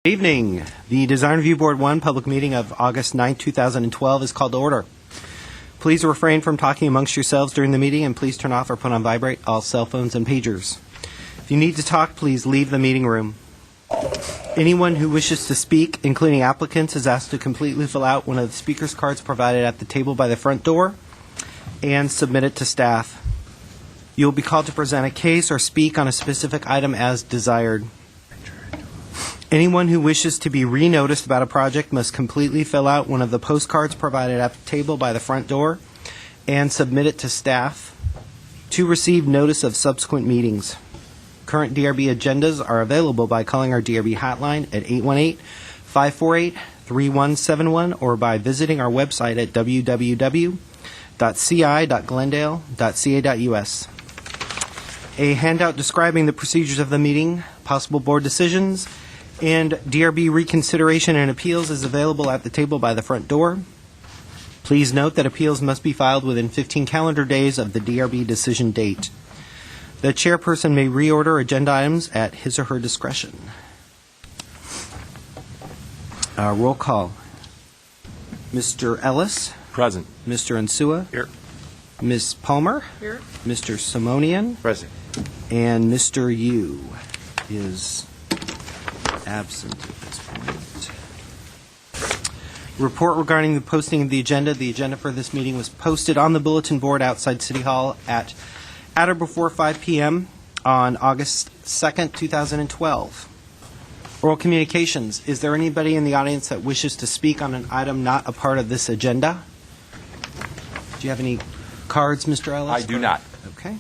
Evening. The Design Review Board 1 public meeting of August 9, 2012 is called to order. Please refrain from talking amongst yourselves during the meeting, and please turn off or put on vibrate all cell phones and pagers. If you need to talk, please leave the meeting room. Anyone who wishes to speak, including applicants, is asked to completely fill out one of the speaker's cards provided at the table by the front door and submit it to staff. You will be called to present a case or speak on a specific item as desired. Anyone who wishes to be re-noticed about a project must completely fill out one of the postcards provided at the table by the front door and submit it to staff to receive notice of subsequent meetings. Current DRB agendas are available by calling our DRB hotline at 818-548-3171 or by visiting our website at www.ci.glendale.ca.us. A handout describing the procedures of the meeting, possible board decisions, and DRB reconsideration and appeals is available at the table by the front door. Please note that appeals must be filed within 15 calendar days of the DRB decision date. The chairperson may reorder agenda items at his or her discretion. Roll call. Mr. Ellis. Present. Mr. Insua. Here. Ms. Palmer. Here. Mr. Simonian. Present. And Mr. Yu is absent at this point. Report regarding the posting of the agenda. The agenda for this meeting was posted on the bulletin board outside City Hall at or before 5 p.m. on August 2nd, 2012. Oral communications. Is there anybody in the audience that wishes to speak on an item not a part of this agenda? Do you have any cards, Mr. Ellis? I do not. Okay.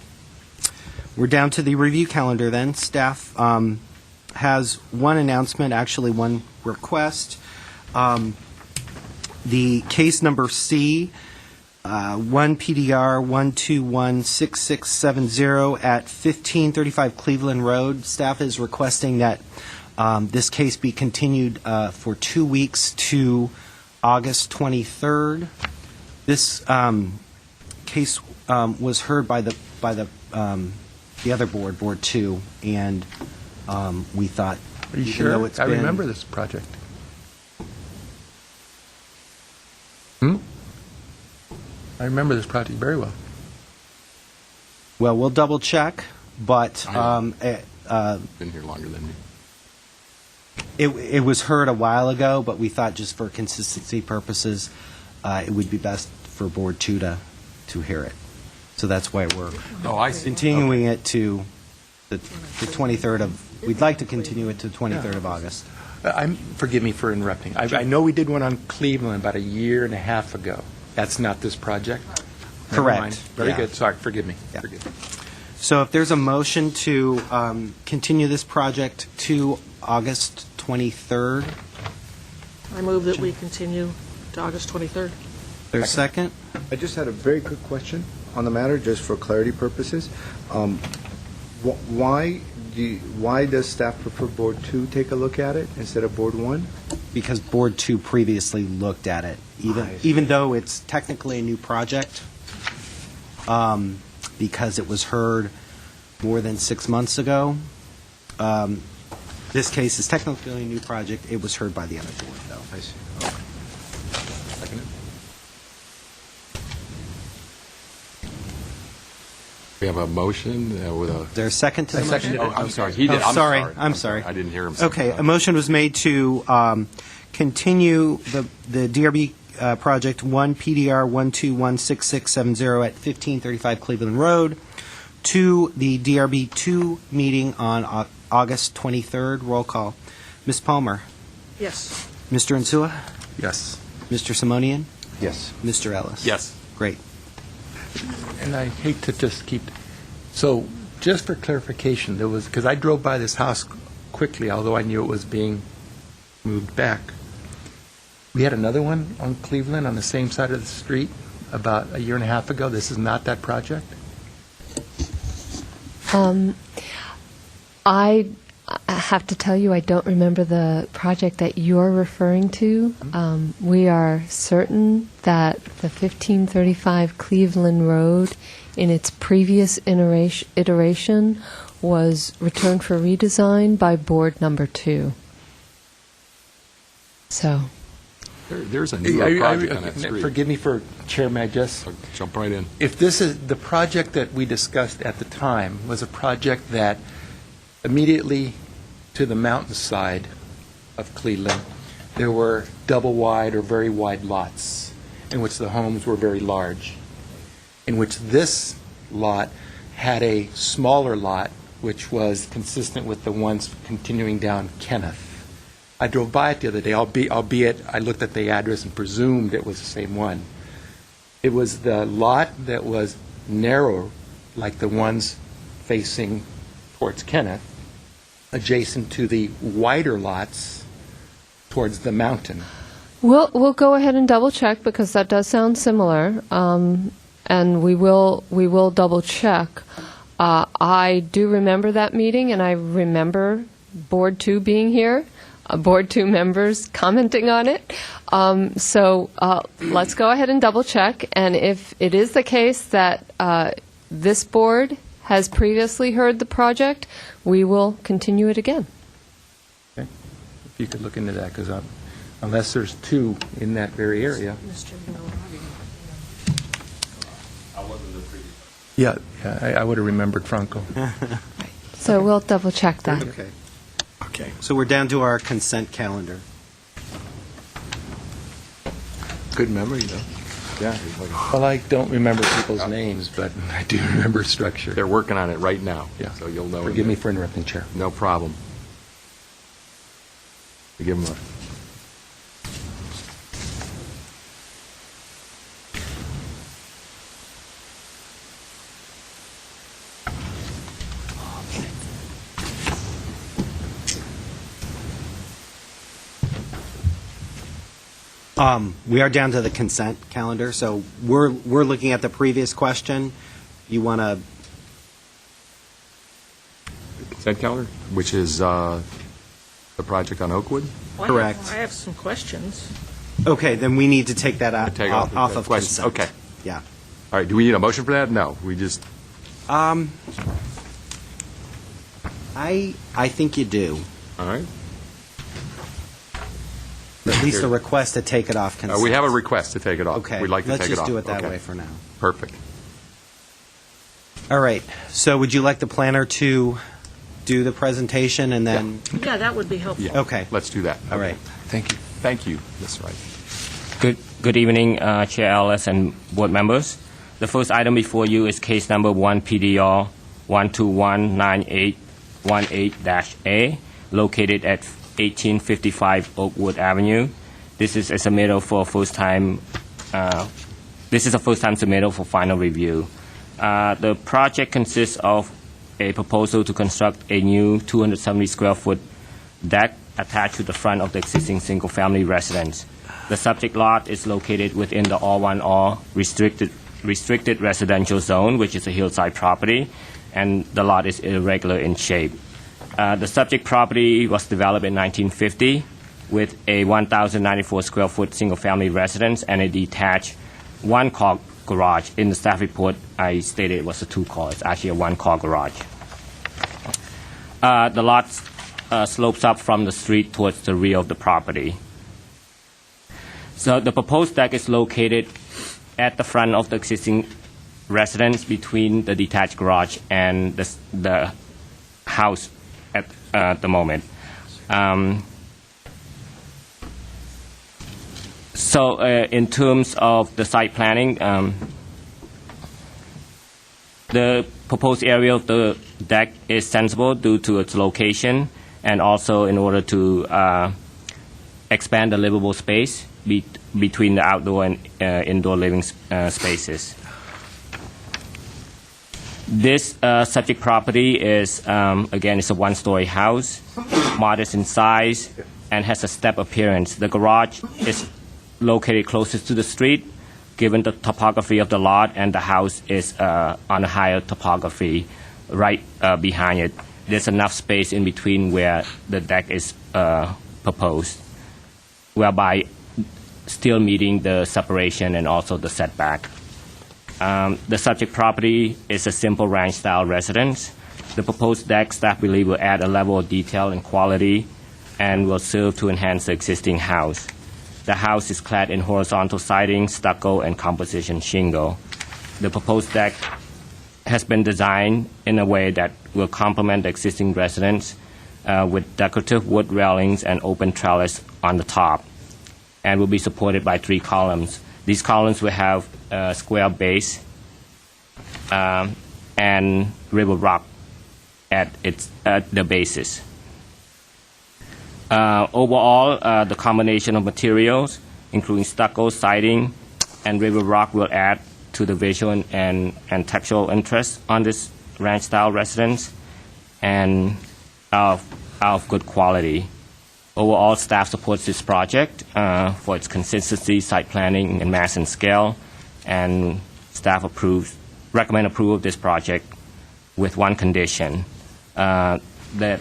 We're down to the review calendar then. Staff has one announcement, actually one request. The case number C, 1 PDR 1216670 at 1535 Cleveland Road. Staff is requesting that this case be continued for 2 weeks to August 23rd. This case was heard by the other board, Board 2, and we thought, Are you sure? I remember this project. I remember this project very well. Well, we'll double check, but been here longer than me. it was heard a while ago, but we thought just for consistency purposes, it would be best for Board 2 to hear it. So that's why we're continuing it to the 23rd of. We'd like to continue it to the 23rd of August. Forgive me for interrupting. I know we did one on Cleveland about a year and a half ago. That's not this project? Never Correct. mind. Very good. Sorry, forgive me. Yeah. Forgive me. So if there's a motion to continue this project to August 23rd, I move that we continue to August 23rd. there's a second? I just had a very quick question on the matter, just for clarity purposes. Why does staff prefer Board 2 take a look at it instead of Board 1? Because Board 2 previously looked at it, even though it's technically a new project, because it was heard more than 6 months ago. This case is technically a new project. It was heard by the other board, though. I see. Okay. Second. We have a motion with a. Is there a second to the motion? Oh, I'm sorry. He did. I'm sorry. I didn't hear him. Okay, a motion was made to continue the DRB project 1 PDR 1216670 at 1535 Cleveland Road to the DRB 2 meeting on August 23rd. Roll call. Ms. Palmer. Yes. Mr. Insua. Yes. Mr. Simonian. Yes. Mr. Ellis. Yes. Great. And I hate to just keep. So, just for clarification, there was, because I drove by this house quickly, although I knew it was being moved back. We had another one on Cleveland on the same side of the street about a year and a half ago. This is not that project? I have to tell you, I don't remember the project that you're referring to. We are certain that the 1535 Cleveland Road, in its previous iteration, was returned for redesign by Board Number 2. So, There's a newer project on that street. Forgive me for, Chairman, I just, So jump right in. if this is, the project that we discussed at the time was a project that immediately to the mountainside of Cleveland, there were double wide or very wide lots in which the homes were very large, in which this lot had a smaller lot, which was consistent with the ones continuing down Kenneth. I drove by it the other day, albeit I looked at the address and presumed it was the same one. It was the lot that was narrow, like the ones facing towards Kenneth, adjacent to the wider lots towards the mountain. we'll go ahead and double check because that does sound similar, and we will double check. I do remember that meeting, and I remember Board 2 being here, Board 2 members commenting on it. So let's go ahead and double check, and if it is the case that this board has previously heard the project, we will continue it again. Okay? If you could look into that, because unless there's two in that very area. Mr. Minaldi. Yeah, I would have remembered Franco. So we'll double check that. Okay. Okay. So we're down to our consent calendar. Good memory, though. Yeah. it's like- Well, I don't remember people's names, but I do remember structure. They're working on it right now. Yeah. So you'll know. Forgive me for interrupting, Chair. No problem. We give them a... We are down to the consent calendar, so we're looking at the previous question. You want to, Consent calendar, which is the project on Oakwood? Well, Correct. I have some questions. okay, then we need to take that out, Take off off of question. consent. Okay. Yeah. All right, do we need a motion for that? No, we just, I think you do. all right. At least a request to take it off consent. We have a request to take it off. Okay. We'd like to take it off. Let's just do it that Okay. way for now. Perfect. All right. So would you like the planner to do the presentation and then? Yeah, that would be helpful. Yeah. Okay. Let's do that. All right. Thank you. Thank you. That's right. Good evening, Chair Ellis and board members. The first item before you is case number 1 PDR 1219818-A, located at 1855 Oakwood Avenue. This is a submittal for first time. This is a first-time submittal for final review. The project consists of a proposal to construct a new 270 square foot deck attached to the front of the existing single-family residence. The subject lot is located within the R1R restricted residential zone, which is a hillside property, and the lot is irregular in shape. The subject property was developed in 1950 with a 1,094 square foot single-family residence and a detached one-car garage. In the staff report, I stated it was a two-car. It's actually a one-car garage. The lot slopes up from the street towards the rear of the property. So the proposed deck is located at the front of the existing residence between the detached garage and the house at the moment. So in terms of the site planning, the proposed area of the deck is sensible due to its location and also in order to expand the livable space between the outdoor and indoor living spaces. This subject property is, again, it's a one-story house, modest in size, and has a step appearance. The garage is located closest to the street, given the topography of the lot, and the house is on a higher topography right behind it. There's enough space in between where the deck is proposed, whereby still meeting the separation and also the setback. The subject property is a simple ranch-style residence. The proposed deck, staff believe, will add a level of detail and quality and will serve to enhance the existing house. The house is clad in horizontal siding, stucco, and composition shingle. The proposed deck has been designed in a way that will complement the existing residence with decorative wood railings and open trellis on the top, and will be supported by 3 columns. These columns will have a square base and river rock at the bases. Overall, the combination of materials, including stucco, siding, and river rock, will add to the visual and textural interest on this ranch-style residence, and of good quality. Overall, staff supports this project for its consistency, site planning, and mass and scale, and staff recommend approval of this project with one condition, that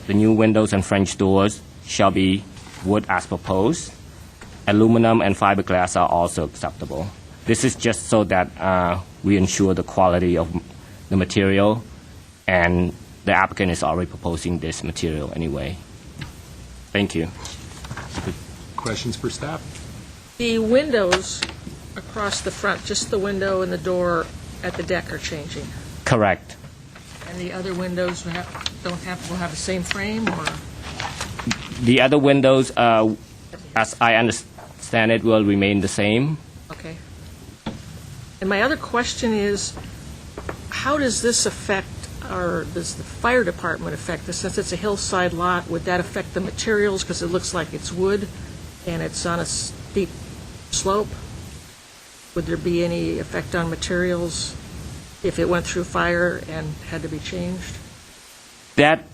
the new windows and French doors shall be wood as proposed. Aluminum and fiberglass are also acceptable. This is just so that we ensure the quality of the material, and the applicant is already proposing this material anyway. Thank you. Questions for staff? The windows across the front, just the window and the door at the deck are changing. Correct. And the other windows will have the same frame, or? The other windows, as I understand it, will remain the same. Okay. And my other question is, how does this affect, or does the fire department affect this? Since it's a hillside lot, would that affect the materials, because it looks like it's wood and it's on a steep slope? Would there be any effect on materials if it went through fire and had to be changed? That,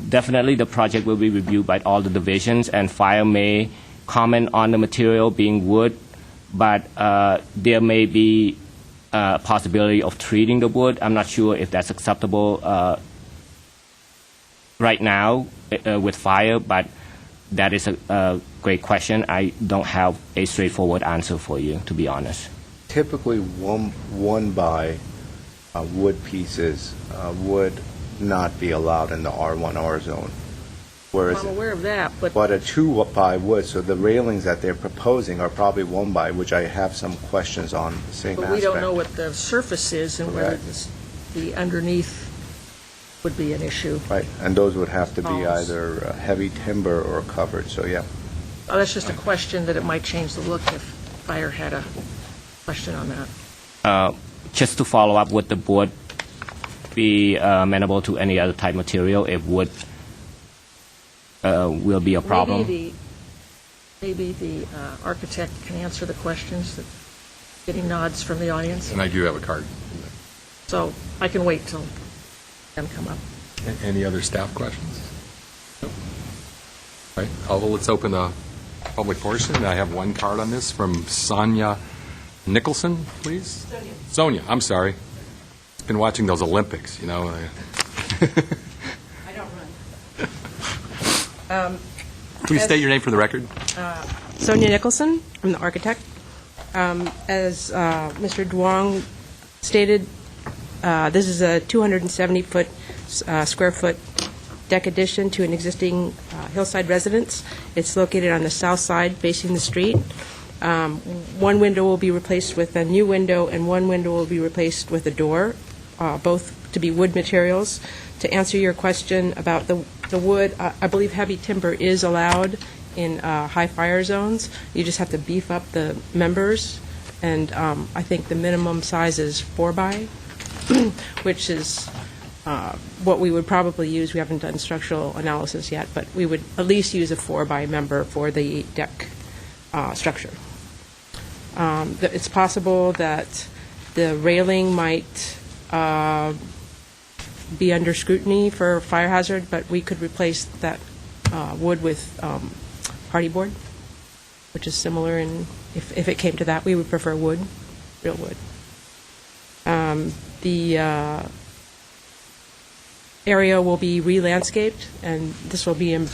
definitely the project will be reviewed by all the divisions, and fire may comment on the material being wood, but there may be a possibility of treating the wood. I'm not sure if that's acceptable right now with fire, but that is a great question. I don't have a straightforward answer for you, to be honest. Typically, one by wood pieces would not be allowed in the R1R zone. Whereas, I'm aware of that, but a 2 by would, so the railings that they're proposing are probably 1 by, which I have some questions on the same but aspect. we don't know what the surface is and whether Correct. the underneath would be an issue. Right, and those would have to be Columns. either heavy timber or covered, so yeah. Oh, that's just a question that it might change the look if fire had a question on that. Just to follow up, would the board be amenable to any other type material if wood will be a problem? Maybe the architect can answer the questions, getting nods from the audience. And I do have a card. So I can wait till them come up. Any other staff questions? Nope. Right, let's open the public portion. I have one card on this from Sonia Nicholson, please. Sonia, I'm sorry. Been watching those Olympics, you know. I don't run. Please state your name for the record. Sonia Nicholson, I'm the architect. As Mr. Duong stated, this is a 270-foot square foot deck addition to an existing hillside residence. It's located on the south side facing the street. One window will be replaced with a new window, and one window will be replaced with a door, both to be wood materials. To answer your question about the wood, I believe heavy timber is allowed in high fire zones. You just have to beef up the members, and I think the minimum size is 4x, which is what we would probably use. We haven't done structural analysis yet, but we would at least use a 4x member for the deck structure. It's possible that the railing might be under scrutiny for fire hazard, but we could replace that wood with hardy board, which is similar, and if it came to that, we would prefer wood, real wood. The area will be re-landscaped, and this will be an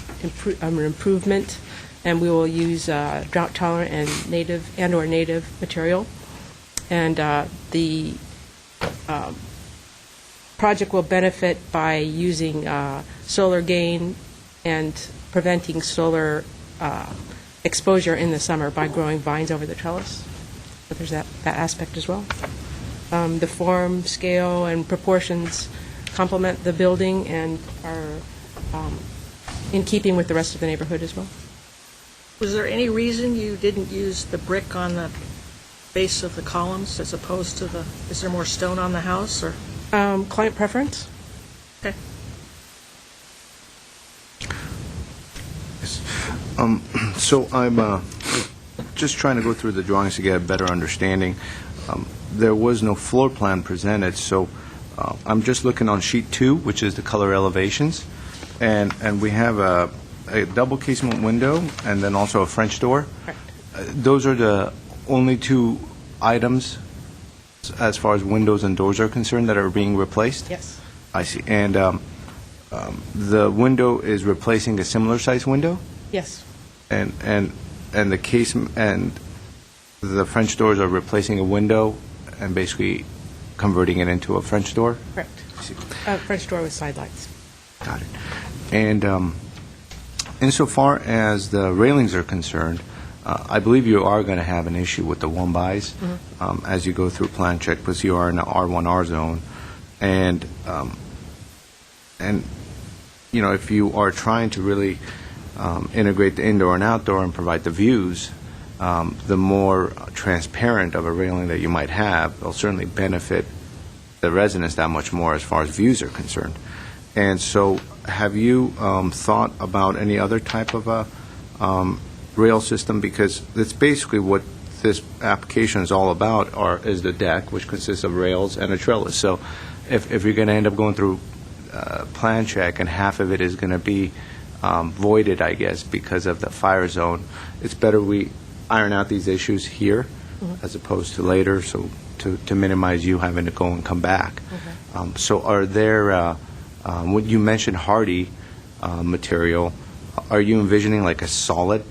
improvement, and we will use drought-tolerant and native material. And the project will benefit by using solar gain and preventing solar exposure in the summer by growing vines over the trellis. So there's that aspect as well. The form, scale, and proportions complement the building and are in keeping with the rest of the neighborhood as well. Was there any reason you didn't use the brick on the base of the columns as opposed to is there more stone on the house, or? Client preference? Okay. So I'm just trying to go through the drawings to get a better understanding. There was no floor plan presented, so I'm just looking on sheet 2, which is the color elevations, and we have a double casement window and then also a French door. Correct. Those are the only 2 items as far as windows and doors are concerned that are being replaced? Yes. I see. And the window is replacing a similar size window? Yes. And the casement and the French doors are replacing a window and basically converting it into a French door? Correct. I see. French door with side lights. Got it. And insofar as the railings are concerned, I believe you are going to have an issue with the one-bys as you go through plan check, because you are in the R1R zone. And you know, if you are trying to really integrate the indoor and outdoor and provide the views, the more transparent of a railing that you might have will certainly benefit the residents that much more as far as views are concerned. And so have you thought about any other type of a rail system? Because that's basically what this application is all about, is the deck, which consists of rails and a trellis. So if you're going to end up going through plan check and half of it is going to be voided, I guess, because of the fire zone, it's better we iron out these issues here as opposed to later, so to minimize you having to go and come back. So are there, when you mentioned hardy material, are you envisioning like a solid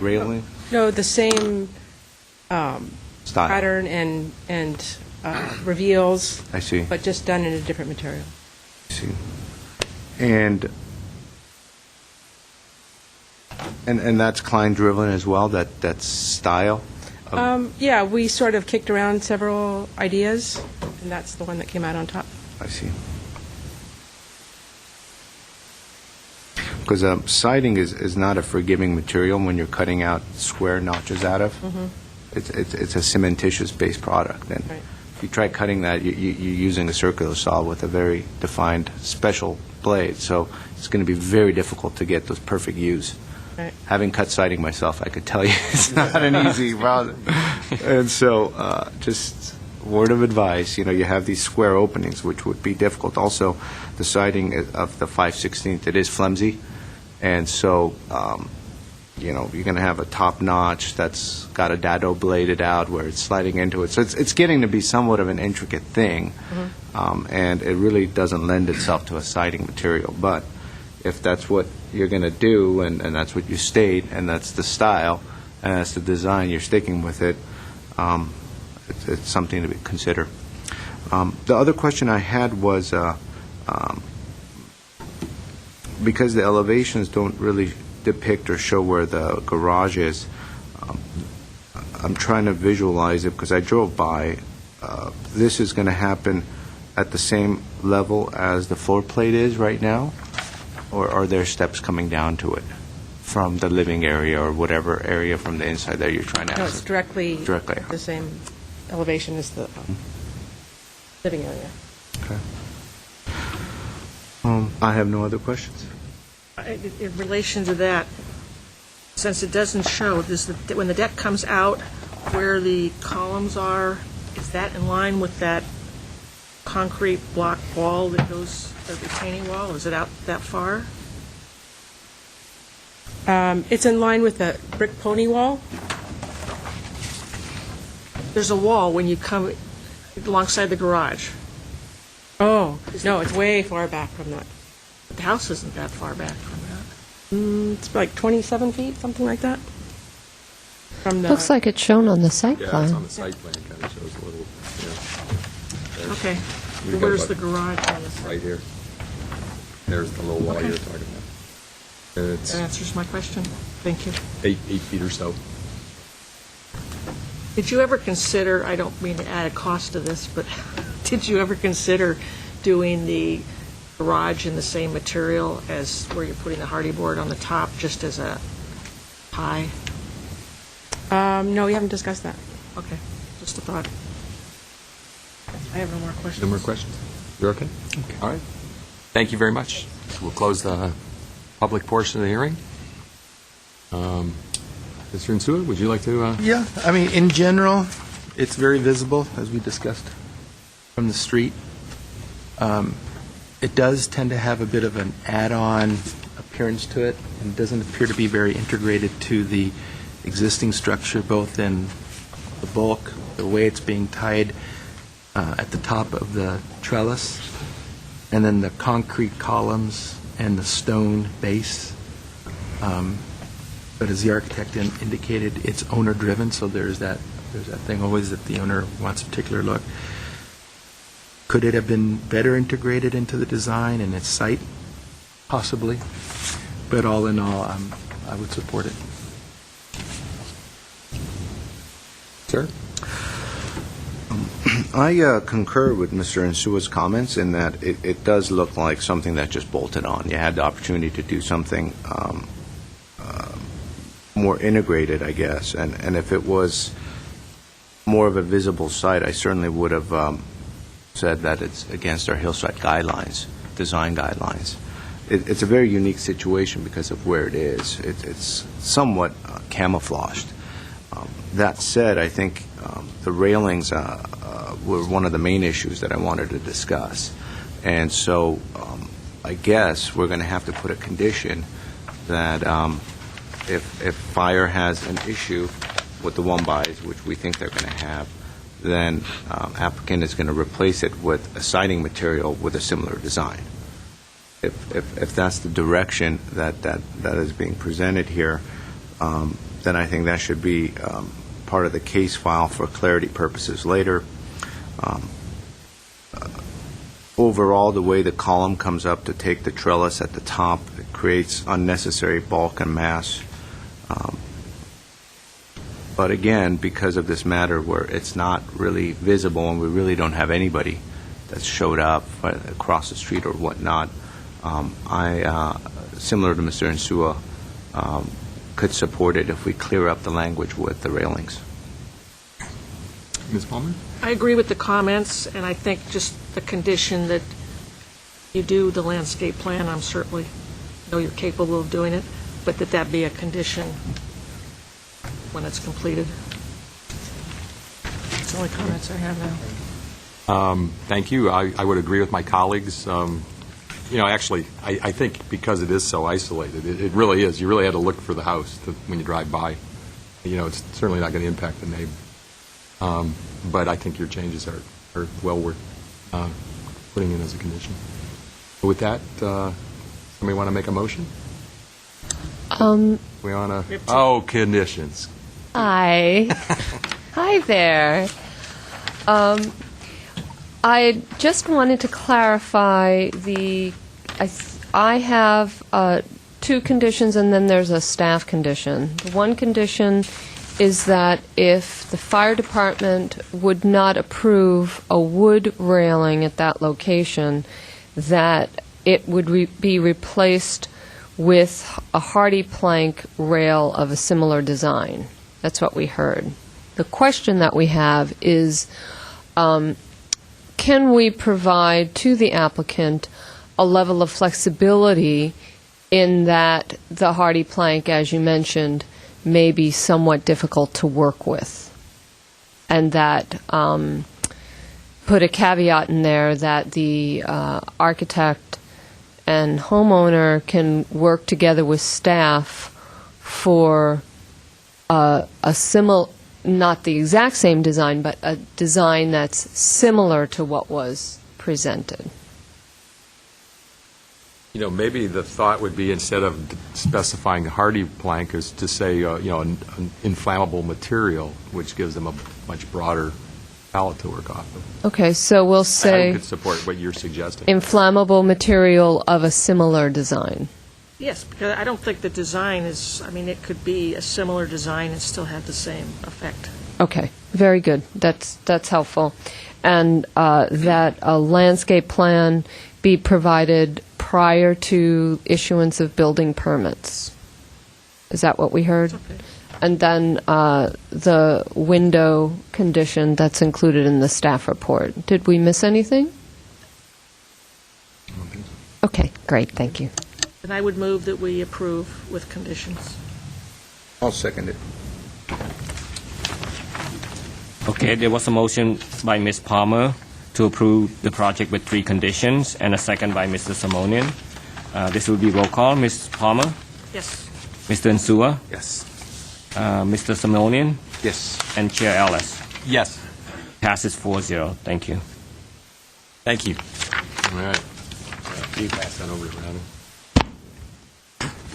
railing No, the same style? pattern and reveals, I see. but just done in a different material. I see. And that's Klein-driven as well, that style? Yeah, we sort of kicked around several ideas, and that's the one that came out on top. I see. Because siding is not a forgiving material when you're cutting out square notches out of. It's a cementitious-based product. And Right. if you try cutting that, you're using a circular saw with a very defined special blade. So it's going to be very difficult to get those perfect U's. Right. Having cut siding myself, I could tell you it's not an easy process. And so just word of advice, you know, you have these square openings, which would be difficult. Also, the siding of the 5/16, it is flimsy. And so, you know, you're going to have a top notch that's got a dado bladed out where it's sliding into it. So it's getting to be somewhat of an intricate thing, and it really doesn't lend itself to a siding material. But if that's what you're going to do, and that's what you state, and that's the style, and that's the design, you're sticking with it, it's something to consider. The other question I had was, because the elevations don't really depict or show where the garage is, I'm trying to visualize it because I drove by. This is going to happen at the same level as the floor plate is right now, or are there steps coming down to it from the living area or whatever area from the inside that you're trying to No, access? it's directly Directly. the same elevation as the living area. Okay. I have no other questions. In relation to that, since it doesn't show, when the deck comes out, where the columns are, is that in line with that concrete block wall that goes, the retaining wall? Is it out that far? It's in line with the brick pony wall. There's a wall when you come alongside the garage. Oh, no, it's way far back from that. The house isn't that far back from that. It's like 27 feet, something like that. From the Looks like it's shown on the site Yeah, it's plan. on the site plan, kind of shows a little, yeah. Okay. We've got Where's the about- garage on this? Right here. There's the little wall Okay. you're talking about. And it's That answers my question. Thank you. 8 feet or so. Did you ever consider, I don't mean to add a cost to this, but did you ever consider doing the garage in the same material as where you're putting the hardy board on the top, just as a pie? No, we haven't discussed that. Okay, just a thought. I have no more questions. No more questions? You're okay? All right. Thank you very much. We'll close the public portion of the hearing. Mr. Insua, would you like to? Yeah, I mean, in general, it's very visible, as we discussed, from the street. It does tend to have a bit of an add-on appearance to it, and doesn't appear to be very integrated to the existing structure, both in the bulk, the way it's being tied at the top of the trellis, and then the concrete columns and the stone base. But as the architect indicated, it's owner-driven, so there's that thing always that the owner wants a particular look. Could it have been better integrated into the design and its site? Possibly. But all in all, I would support it. Sir? I concur with Mr. Insua's comments in that it does look like something that just bolted on. You had the opportunity to do something more integrated, I guess. And if it was more of a visible site, I certainly would have said that it's against our hillside guidelines, design guidelines. It's a very unique situation because of where it is. It's somewhat camouflaged. That said, I think the railings were one of the main issues that I wanted to discuss. And so I guess we're going to have to put a condition that if fire has an issue with the one-bys, which we think they're going to have, then applicant is going to replace it with a siding material with a similar design. If that's the direction that is being presented here, then I think that should be part of the case file for clarity purposes later. Overall, the way the column comes up to take the trellis at the top, it creates unnecessary bulk and mass. But again, because of this matter where it's not really visible and we really don't have anybody that's showed up across the street or whatnot, I, similar to Mr. Insua, could support it if we clear up the language with the railings. Ms. Palmer? I agree with the comments, and I think just the condition that you do the landscape plan, I'm certainly know you're capable of doing it, but that be a condition when it's completed. That's the only comments I have now. Thank you. I would agree with my colleagues. Actually, I think because it is so isolated, it really is. You really had to look for the house when you drive by. It's certainly not going to impact the neighbor. But I think your changes are well worth putting in as a condition. With that, somebody want to make a motion? We want to... conditions. Hi. Hi there. I just wanted to clarify I have two conditions and then there's a staff condition. The one condition is that if the fire department would not approve a wood railing at that location, that it would be replaced with a hardy plank rail of a similar design. That's what we heard. The question that we have is, can we provide to the applicant a level of flexibility in that the hardy plank, as you mentioned, may be somewhat difficult to work with, and that put a caveat in there that the architect and homeowner can work together with staff for a similar, not the exact same design, but a design that's similar to what was presented. Maybe the thought would be, instead of specifying hardy plank, is to say, an inflammable material, which gives them a much broader pallet to work off of. Okay, so we'll I say could support what you're suggesting. inflammable material of a similar design. Yes, because I don't think the design is, I mean, it could be a similar design and still have the same effect. Okay, very good. That's helpful. And that a landscape plan be provided prior to issuance of building permits. Is that what we heard? Okay. And then the window condition that's included in the staff report. Did we miss anything? Okay, great, thank you. And I would move that we approve with conditions. I'll second it. Okay, there was a motion by Ms. Palmer to approve the project with 3 conditions, and a second by Mr. Simonian. This will be roll call. Ms. Palmer? Yes. Mr. Nsua? Yes. Mr. Simonian? Yes. And Chair Ellis? Yes. Passes 4-0. Thank you. Thank you. All right. You pass that over to Robin.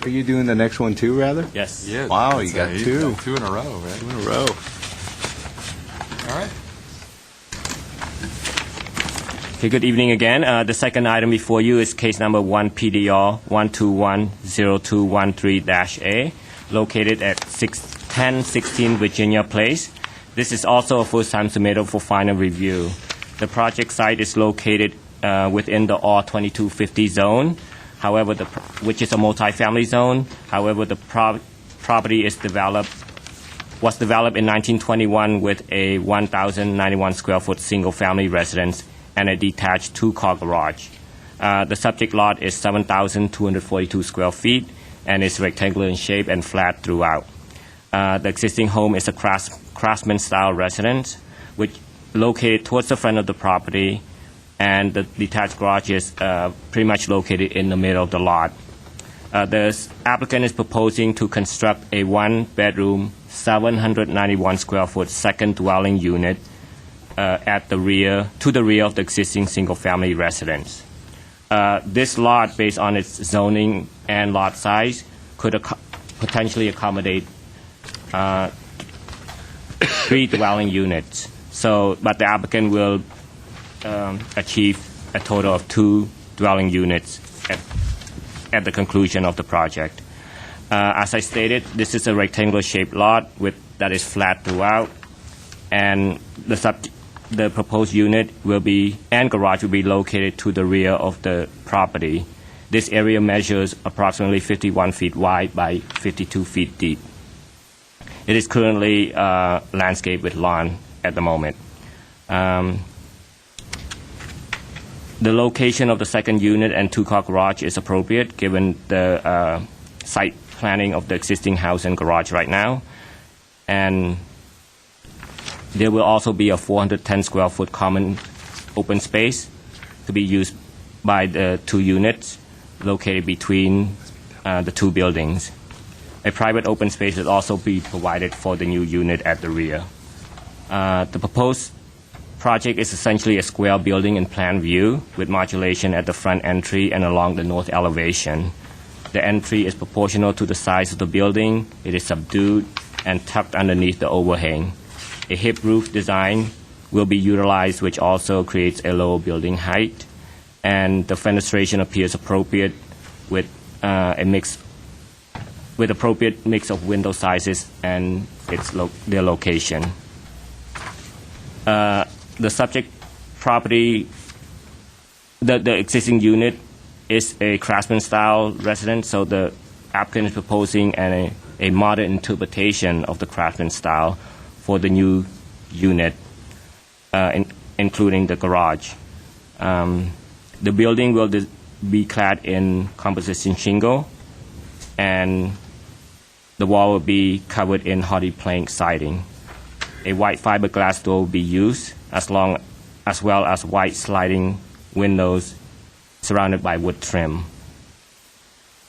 Are you doing the next one too, rather? Yes. Yeah, Wow, you got he's two. got 2 in a row, right? In a row. All right. Okay, good evening again. The second item before you is case number 1 PDR 1210213-A, located at 1016 Virginia Place. This is also a first-time submittal for final review. The project site is located within the R2250 zone, however, which is a multifamily zone. However, the property was developed in 1921 with a 1,091 square foot single-family residence and a detached 2-car garage. The subject lot is 7,242 square feet and is rectangular in shape and flat throughout. The existing home is a craftsman-style residence, which located towards the front of the property, and the detached garage is pretty much located in the middle of the lot. The applicant is proposing to construct a 1-bedroom, 791 square foot second dwelling unit to the rear of the existing single-family residence. This lot, based on its zoning and lot size, could potentially accommodate 3 dwelling units. But the applicant will achieve a total of 2 dwelling units at the conclusion of the project. As I stated, this is a rectangular-shaped lot that is flat throughout, and the proposed unit and garage will be located to the rear of the property. This area measures approximately 51 feet wide by 52 feet deep. It is currently landscaped with lawn at the moment. The location of the second unit and 2-car garage is appropriate given the site planning of the existing house and garage right now. And there will also be a 410 square foot common open space to be used by the 2 units located between the 2 buildings. A private open space will also be provided for the new unit at the rear. The proposed project is essentially a square building in plan view with modulation at the front entry and along the north elevation. The entry is proportional to the size of the building. It is subdued and tucked underneath the overhang. A hip roof design will be utilized, which also creates a lower building height, and the fenestration appears appropriate with appropriate mix of window sizes and their location. The subject property, the existing unit is a craftsman-style residence, so the applicant is proposing a modern interpretation of the craftsman style for the new unit, including the garage. The building will be clad in composition shingle, and the wall will be covered in hardy plank siding. A white fiberglass door will be used, as well as white sliding windows surrounded by wood trim.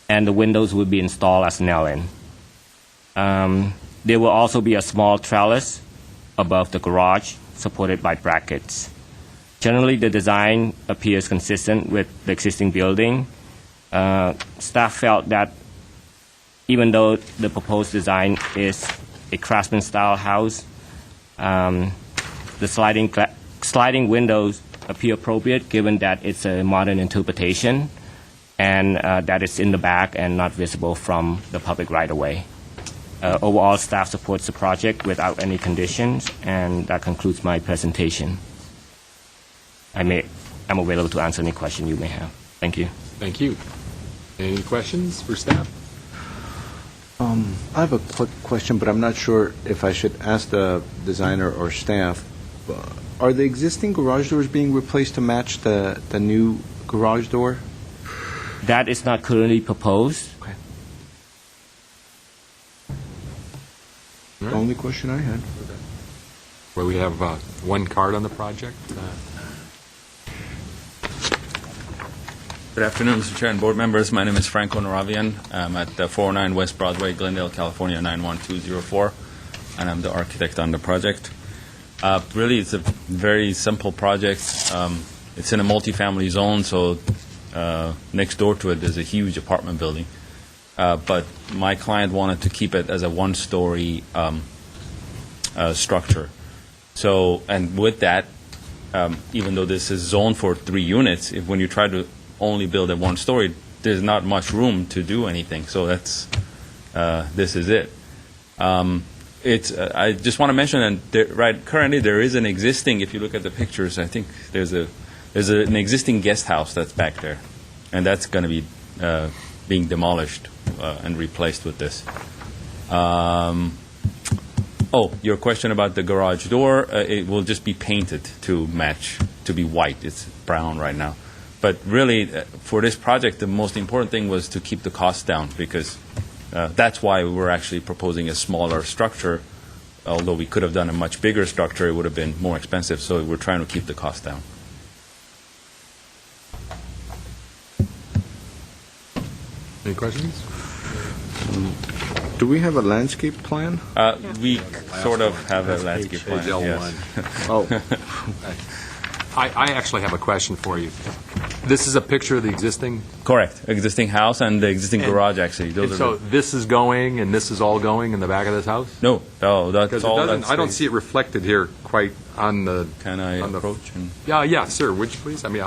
And the windows will be installed as nail-in. There will also be a small trellis above the garage, supported by brackets. Generally, the design appears consistent with the existing building. Staff felt that even though the proposed design is a craftsman-style house, the sliding windows appear appropriate, given that it's a modern interpretation, and that it's in the back and not visible from the public right away. Overall, staff supports the project without any conditions, and that concludes my presentation. I'm available to answer any question you may have. Thank you. Thank you. Any questions for staff? I have a quick question, but I'm not sure if I should ask the designer or staff. Are the existing garage doors being replaced to match the new garage door? That is not currently proposed. Okay. The only question I had. Well, we have one card on the project. Good afternoon, Mr. Chair and board members. My name is Franco Naravian. I'm at 409 West Broadway, Glendale, California, 91204, and I'm the architect on the project. Really, it's a very simple project. It's in a multifamily zone, so next door to it there's a huge apartment building. But my client wanted to keep it as a one-story structure. So, and with that, even though this is zoned for 3 units, when you try to only build a one-story, there's not much room to do anything. So that's this is it. I just want to mention that currently there is an existing. If you look at the pictures, I think there's an existing guest house that's back there, and that's going to be being demolished and replaced with this. Your question about the garage door, it will just be painted to match, to be white. It's brown right now. But really, for this project, the most important thing was to keep the cost down, because that's why we're actually proposing a smaller structure. Although we could have done a much bigger structure, it would have been more expensive. So we're trying to keep the cost down. Any questions? Do we have a landscape plan? We sort of have a landscape plan. Page L1. Yes. Oh, I actually have a question for you. This is a picture of the existing? Correct. Existing house and the existing garage, actually. Those So are this is going, and this is all going in the back of this house? no, that's Because all. I don't see it reflected here quite on the... Can I on the- approach? And Yeah, sir, would you please? I mean,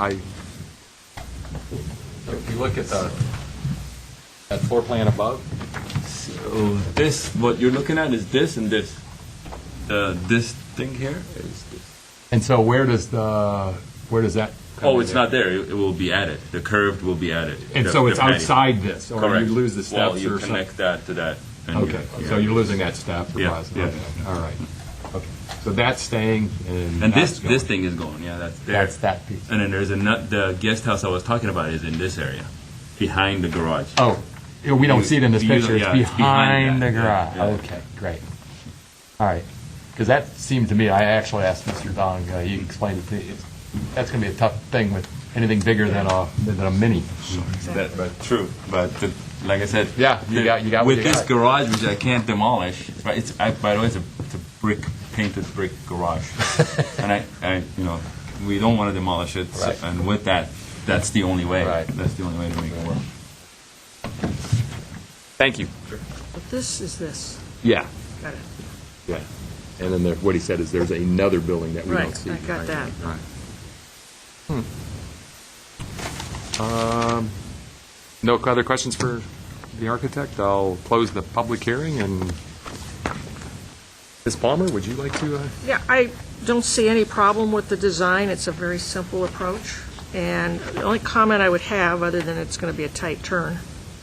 if you look at that floor plan above, so this, what you're looking at is this and this. This thing here is this. and so where does that... Oh, it's not there. It will be added. The curved will be added. And The- so the it's patio. outside this, or Correct. you lose the steps Well, or you something? connect that to that. and Okay, you- so you're losing that step. or Yeah, less. yeah. Okay, all right. Okay, so that's staying, and And that's this going. thing is going. Yeah, that's there. That's that piece. And then there's the guest house I was talking about is in this area, behind the garage. Oh, we don't see it in this picture. It's Yeah, it's behind behind the that. garage. Yeah, yeah. Okay, great. All right. Because that seemed to me, I actually asked Mr. Dong, he explained it to me, that's going to be a tough thing with anything bigger than a mini. But true. But like I said, Yeah, you got what with you this got. garage, which I can't demolish. But by the way, it's a painted brick garage, and we don't want to demolish it. Right. And with that, that's the only way. Right. That's the only way to make it work. Thank you. But this is this. Yeah, Got it. yeah. And then what he said is there's another building that we don't Right, see. I got that. Right. No other questions for the architect? I'll close the public hearing, and Ms. Palmer, would you like to? Yeah, I don't see any problem with the design. It's a very simple approach. And the only comment I would have, other than it's going to be a tight turn,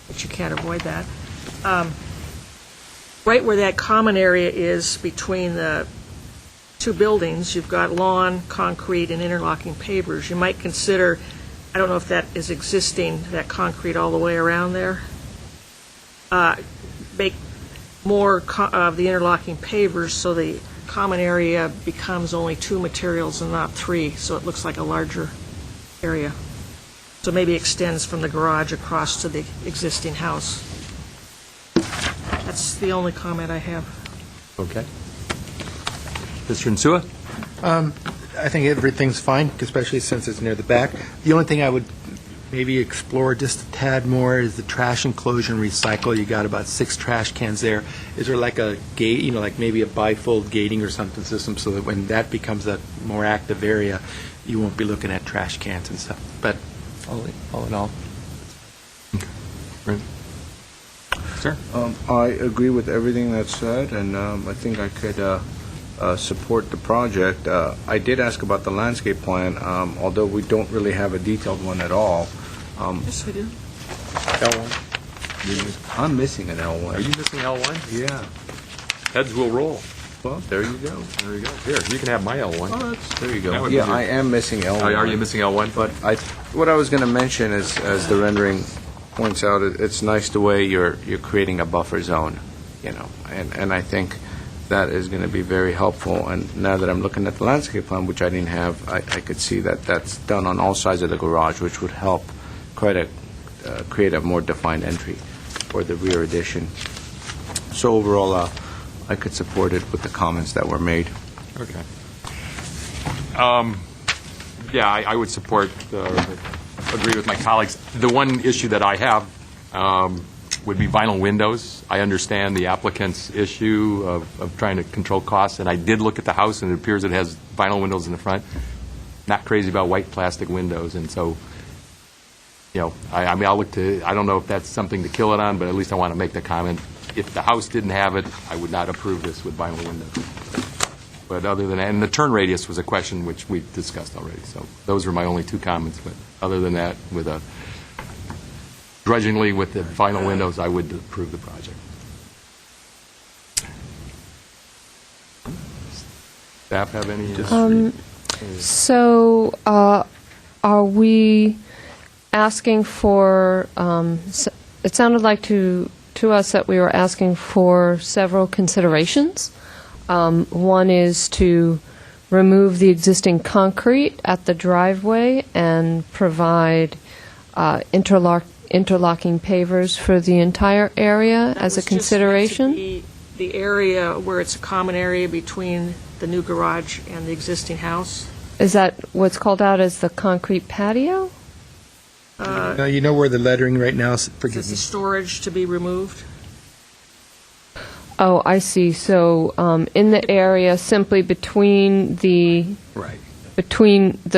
but you can't avoid that, right where that common area is between the two buildings, you've got lawn, concrete, and interlocking pavers. You might consider, I don't know if that is existing, that concrete all the way around there, make more of the interlocking pavers so the common area becomes only 2 materials and not 3, so it looks like a larger area. So maybe extends from the garage across to the existing house. That's the only comment I have. Okay. Mr. Nsua? I think everything's fine, especially since it's near the back. The only thing I would maybe explore just a tad more is the trash enclosure and recycle. You got about 6 trash cans there. Is there like a gate, like maybe a bifold gating or something system so that when that becomes a more active area, you won't be looking at trash cans and stuff? But all in all. Right. Sir? I agree with everything that's said, and I think I could support the project. I did ask about the landscape plan, although we don't really have a detailed one at all. Yes, we do. L1. I'm missing an L1. Are you missing L1? Yeah. Heads will roll. Well, there you go. There you go. Here, you can have my L1. There you That go. would be Yeah, good. I am missing L1. Are you missing L1? But what I was going to mention is, as the rendering points out, it's nice the way you're creating a buffer zone, and I think that is going to be very helpful. And now that I'm looking at the landscape plan, which I didn't have, I could see that that's done on all sides of the garage, which would help create a more defined entry for the rear addition. So overall, I could support it with the comments that were made. Okay. Yeah, I would support, agree with my colleagues. The one issue that I have would be vinyl windows. I understand the applicant's issue of trying to control costs, and I did look at the house, and it appears it has vinyl windows in the front. Not crazy about white plastic windows, and so, I mean, I'll look to, I don't know if that's something to kill it on, but at least I want to make the comment. If the house didn't have it, I would not approve this with vinyl windows. But other than that, and the turn radius was a question which we discussed already, so those are my only 2 comments. But other than that, grudgingly with the vinyl windows, I would approve the project. Staff have any? So are we asking for, it sounded like to us that we were asking for several considerations. One is to remove the existing concrete at the driveway and provide interlocking pavers for the entire area as a consideration. The area where it's a common area between the new garage and the existing house. Is that what's called out as the concrete patio? You know where the lettering right now is? Is the storage to be removed? Oh, I see. So in the area simply between the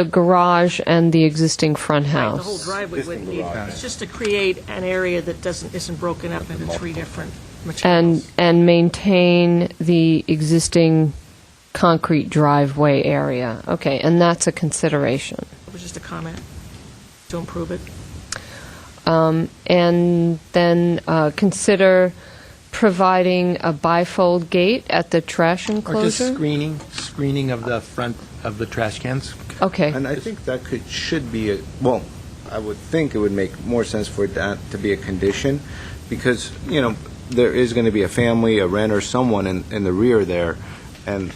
garage and the existing front house. The whole driveway wouldn't need, it's just to create an area that isn't broken up into 3 different materials. And maintain the existing concrete driveway area. Okay, and that's a consideration. It was just a comment to improve it. And then consider providing a bifold gate at the trash Or enclosure? just screening of the front of the trash cans? Okay. And I think that should be I would think it would make more sense for that to be a condition, because, there is going to be a family, a renter, someone in the rear there, and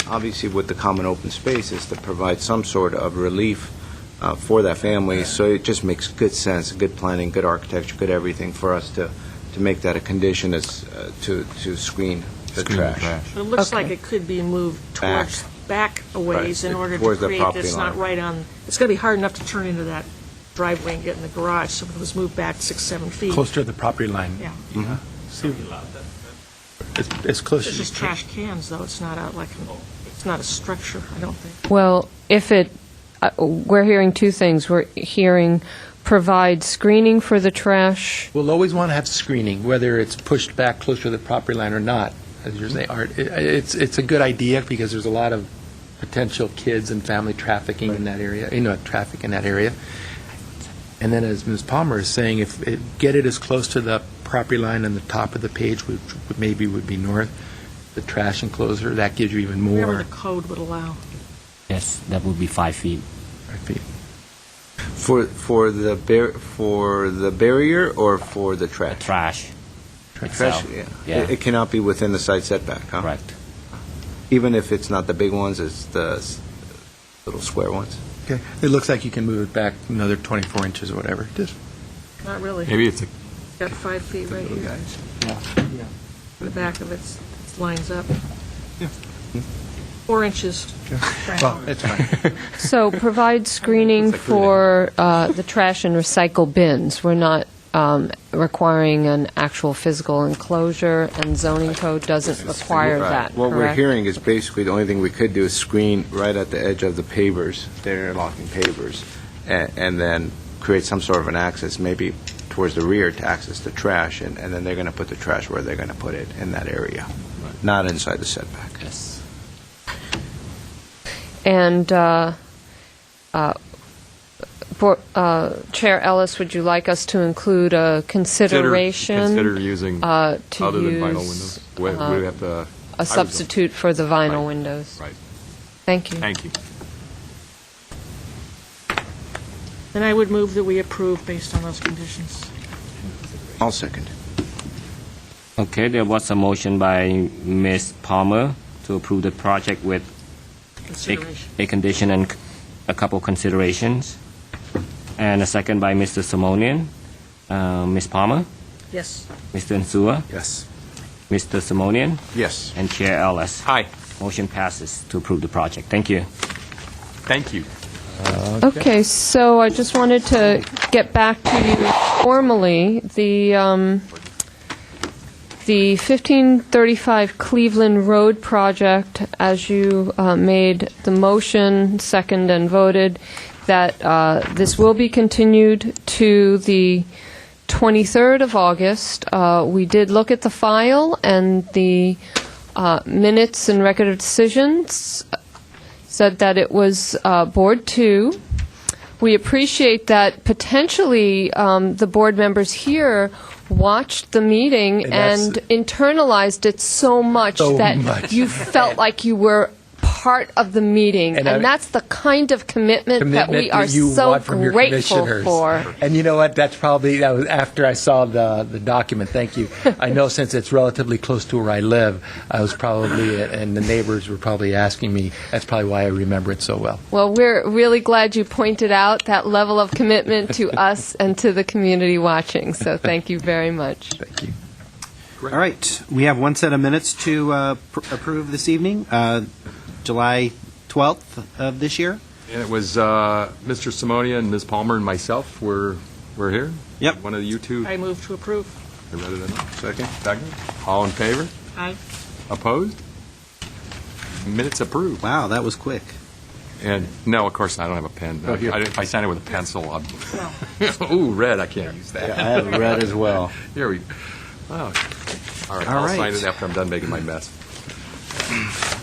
obviously with the common open space is to provide some sort of relief for that family, so it just makes good sense, good planning, good architecture, good everything for us to make that a condition as to screen the trash. But it looks Okay. like it could be moved towards back a ways Right, in order to towards the create property this not line. right on, it's going to be hard enough to turn into that driveway and get in the garage, so if it was moved back 6-7 feet. Closer to the property line. Yeah. See, it's close It's as just you can. trash cans, though. It's not it's not a structure, I don't think. Well, we're hearing 2 things. We're hearing provide screening for the trash. We'll always want to have screening, whether it's pushed back closer to the property line or not. As you're saying, Art, it's a good idea because there's a lot of potential kids and family trafficking in that area, traffic in that area. And then, as Ms. Palmer is saying, get it as close to the property line on the top of the page, which would be north, the trash enclosure, that gives you even Whatever more. the code would allow. Yes, that would be 5 feet. For the barrier or for the trash? Trash. Trash, itself. yeah. It cannot be within the side setback, huh? Correct. Even if it's not the big ones, it's the little square ones? Okay. It looks like you can move it back another 24 inches or whatever. Just Not really. Maybe it's Got 5 feet right here. yeah. The back of it lines up. 4 inches. Well, it's fine. So provide screening for the trash and recycle bins. We're not requiring an actual physical enclosure, and zoning code doesn't require that, What we're correct? hearing is basically the only thing we could do is screen right at the edge of the pavers, the interlocking pavers, and then create some sort of an access, maybe towards the rear to access the trash, and then they're going to put the trash where they're going to put it, in that area, not inside the setback. Yes. And Chair Ellis, would you like us to include a consideration? Consider using, to other than vinyl use, windows? We have to... a substitute for the vinyl windows? Right. Thank you. Thank you. And I would move that we approve based on those conditions. I'll second. Okay, there was a motion by Ms. Palmer to approve the project with Consideration. a condition and a couple considerations, and a second by Mr. Simonian. Ms. Palmer, Yes. Mr. Insua, Yes. Mr. Simonian, Yes. and Chair Ellis. Hi. Motion passes to approve the project. Thank you. Thank you. Okay, so I just wanted to get back to you formally. The 1535 Cleveland Road project, as you made the motion, second and voted, that this will be continued to the 23rd of August. We did look at the file, and the minutes and record of decisions said that it was Board 2. We appreciate that potentially the board members here watched the meeting And and internalized it so much that you felt like you were part of the meeting. And And, I- that's the kind of commitment that we are you so want from your grateful commissioners. for. And you know what? That was after I saw the document. Thank you. I know since it's relatively close to where I live, I was probably, and the neighbors were probably asking me. That's probably why I remember it so well. Well, we're really glad you pointed out that level of commitment to us and to the community watching. So thank you very much. Thank you. All right, we have one set of minutes to approve this evening, July 12th of this year. And it was Mr. Simonia and Ms. Palmer and myself were here. Yep. One of you two. I move to approve. I read it enough. Second. All in favor? Aye. Opposed? Minutes approved. Wow, that was quick. And, no, of course, I don't have a pen. Oh, here. If I sign it with a pencil, ooh, red, I can't use that. I have red as well. Here we, oh, all right, All I'll right. sign it after I'm done making my mess.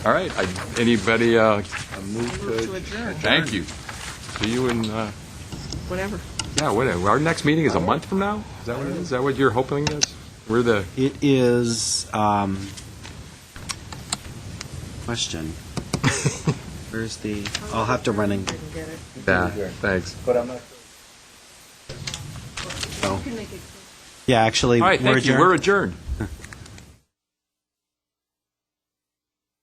All right, anybody, Move to adjourn. thank you. See you in, Whatever. yeah, whatever. Our next meeting is a month from now? Is that what it is? Is that what you're hoping is? We're the, It is, question. Where's the, I'll have to run and, Didn't get it. yeah, thanks. yeah, actually, All right, we're thank you, adjourned. we're adjourned.